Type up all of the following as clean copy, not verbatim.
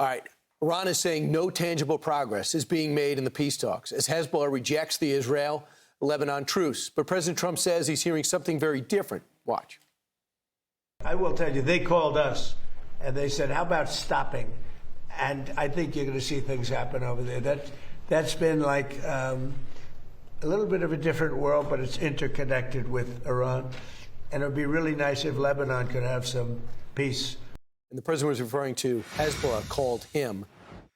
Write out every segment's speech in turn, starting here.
All right. Iran is saying no tangible progress is being made in the peace talks as Hezbollah rejects the Israel-Lebanon truce. But President Trump says he's hearing something very different. Watch. I will tell you, they called us and they said, how about stopping? And I think you're going to see things happen over there. That's been like a little bit of a different world, but it's interconnected with Iran. And it would be really nice if Lebanon could have some peace. And the president was referring to Hezbollah called him,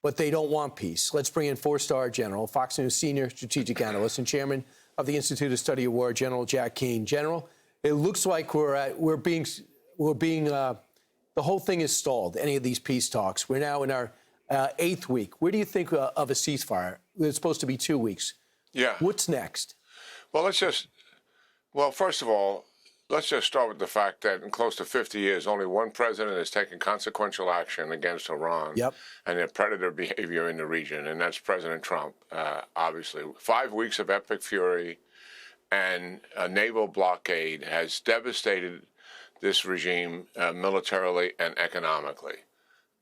but they don't want peace. Let's bring in four-star general, Fox News senior strategic analyst and chairman of the Institute of Study of War, General Jack Keane. General, it looks like the whole thing is stalled, any of these peace talks. We're now in our 8th week. Where do you think of a ceasefire? It's supposed to be 2 weeks. Yeah. What's next? Well, first of all, let's just start with the fact that in close to 50 years, only one president has taken consequential action against Iran and their predator behavior in the region, and that's President Trump, obviously. 5 weeks of epic fury and a naval blockade has devastated this regime militarily and economically.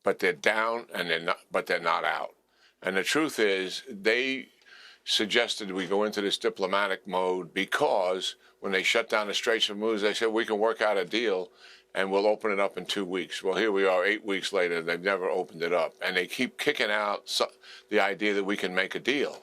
But they're down, and they're not out. And the truth is, they suggested we go into this diplomatic mode because when they shut down the Straits of Hormuz, they said we can work out a deal and we'll open it up in 2 weeks. Well, here we are 8 weeks later, they've never opened it up. And they keep kicking out the idea that we can make a deal.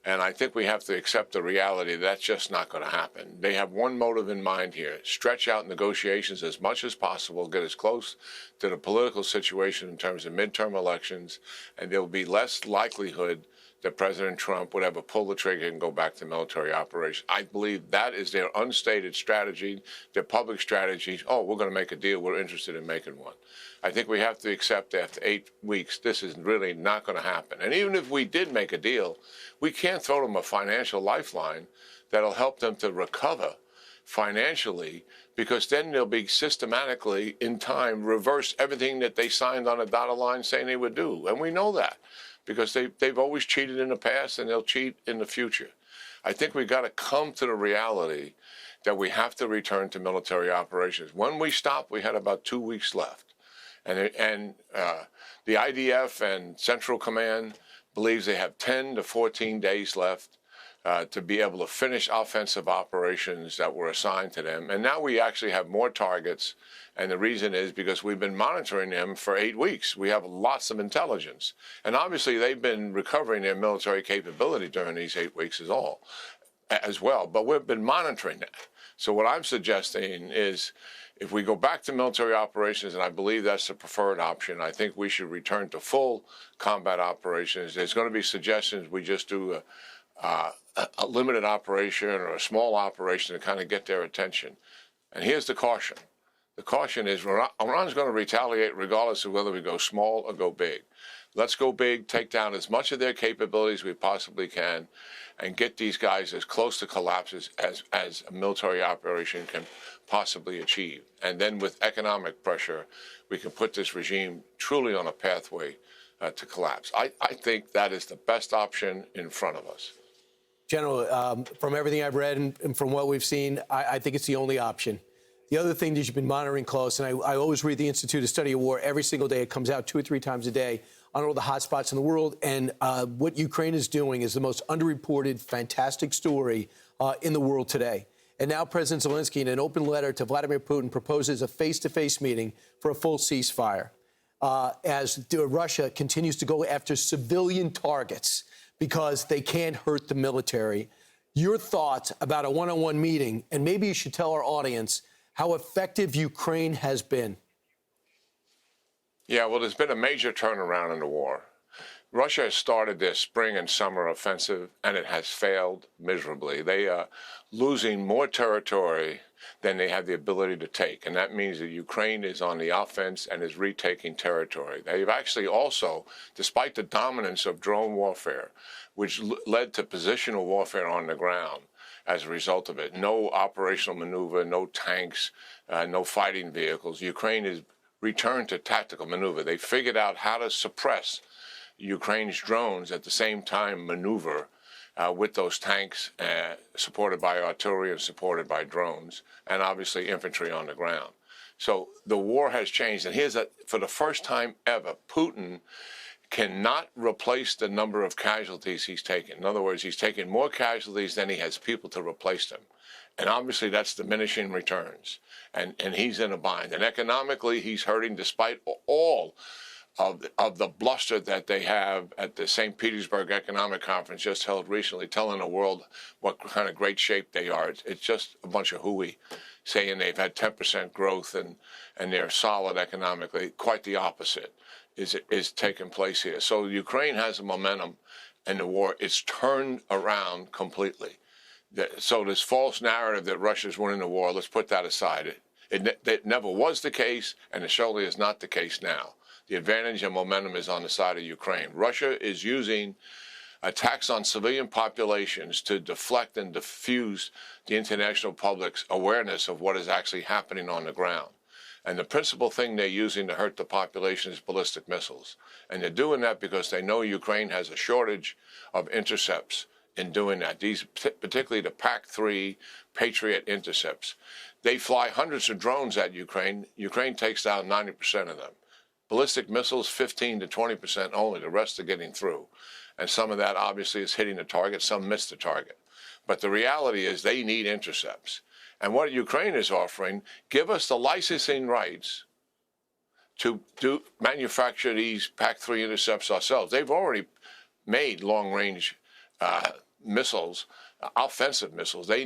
And I think we have to accept the reality that's just not going to happen. They have one motive in mind here: stretch out negotiations as much as possible, get as close to the political situation in terms of midterm elections, and there will be less likelihood that President Trump would ever pull the trigger and go back to military operations. I believe that is their unstated strategy, their public strategy. Oh, we're going to make a deal. We're interested in making one. I think we have to accept after 8 weeks, this is really not going to happen. And even if we did make a deal, we can't throw them a financial lifeline that'll help them to recover financially, because then they'll be systematically, in time, reverse everything that they signed on a dotted line saying they would do. And we know that, because they've always cheated in the past and they'll cheat in the future. I think we've got to come to the reality that we have to return to military operations. When we stopped, we had about 2 weeks left. And the IDF and Central Command believes they have 10 to 14 days left to be able to finish offensive operations that were assigned to them. And now we actually have more targets. And the reason is because we've been monitoring them for 8 weeks. We have lots of intelligence. And obviously, they've been recovering their military capability during these 8 weeks as well. But we've been monitoring that. So what I'm suggesting is, if we go back to military operations, and I believe that's the preferred option, I think we should return to full combat operations. There's going to be suggestions we just do a limited operation or a small operation to kind of get their attention. And here's the caution. The caution is Iran's going to retaliate regardless of whether we go small or go big. Let's go big, take down as much of their capabilities we possibly can, and get these guys as close to collapse as a military operation can possibly achieve. And then with economic pressure, we can put this regime truly on a pathway to collapse. I think that is the best option in front of us. General, from everything I've read and from what we've seen, I think it's the only option. The other thing that you've been monitoring close, and I always read the Institute of Study of War every single day. It comes out 2 or 3 times a day on all the hot spots in the world. And what Ukraine is doing is the most underreported, fantastic story in the world today. And now President Zelensky, in an open letter to Vladimir Putin, proposes a face-to-face meeting for a full ceasefire as Russia continues to go after civilian targets because they can't hurt the military. Your thoughts about a one-on-one meeting, and maybe you should tell our audience how effective Ukraine has been. Yeah, well, there's been a major turnaround in the war. Russia has started their spring and summer offensive, and it has failed miserably. They are losing more territory than they have the ability to take, and that means that Ukraine is on the offense and is retaking territory. They've actually also, despite the dominance of drone warfare, which led to positional warfare on the ground as a result of it, no operational maneuver, no tanks, no fighting vehicles, Ukraine has returned to tactical maneuver. They figured out how to suppress Ukraine's drones at the same time maneuver with those tanks supported by artillery and supported by drones, and obviously infantry on the ground. So the war has changed. And for the first time ever, Putin cannot replace the number of casualties he's taken. In other words, he's taken more casualties than he has people to replace them. And obviously that's diminishing returns. And he's in a bind. And economically, he's hurting despite all of the bluster that they have at the St. Petersburg Economic Conference just held recently, telling the world what kind of great shape they are. It's just a bunch of hooey saying they've had 10% growth and they're solid economically. Quite the opposite is taking place here. So Ukraine has a momentum and the war is turned around completely. So this false narrative that Russia's winning the war, let's put that aside. It never was the case, and it surely is not the case now. The advantage and momentum is on the side of Ukraine. Russia is using attacks on civilian populations to deflect and diffuse the international public's awareness of what is actually happening on the ground. And the principal thing they're using to hurt the population is ballistic missiles. And they're doing that because they know Ukraine has a shortage of intercepts in doing that. These, particularly the PAC-3 Patriot intercepts. They fly hundreds of drones at Ukraine. Ukraine takes down 90% of them. Ballistic missiles, 15 to 20% only. The rest are getting through. And some of that obviously is hitting the target. Some miss the target. But the reality is they need intercepts. And what Ukraine is offering, give us the licensing rights to manufacture these PAC-3 intercepts ourselves. They've already made long-range missiles, offensive missiles. They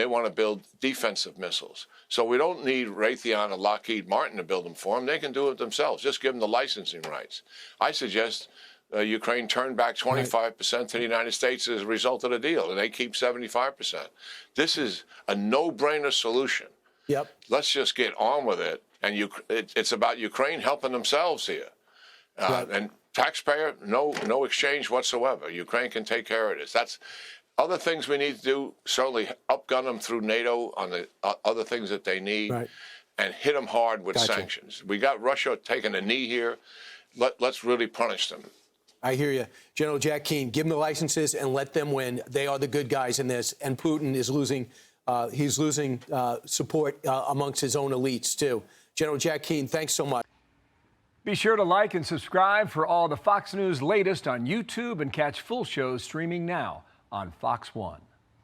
want to build defensive missiles. So we don't need Raytheon or Lockheed Martin to build them for them. They can do it themselves. Just give them the licensing rights. I suggest Ukraine turn back 25% to the United States as a result of the deal, and they keep 75%. This is a no-brainer solution. Yep. Let's just get on with it. And it's about Ukraine helping themselves here. And taxpayer, no exchange whatsoever. Ukraine can take care of this. That's other things we need to do. Certainly upgun them through NATO on the other things that they need, and hit them hard with sanctions. We got Russia taking a knee here. Let's really punish them. I hear you. General Jack Keane, give them the licenses and let them win. They are the good guys in this. And Putin is losing. He's losing support amongst his own elites, too. General Jack Keane, thanks so much. Be sure to like and subscribe for all the Fox News latest on YouTube and catch full shows streaming now on Fox One.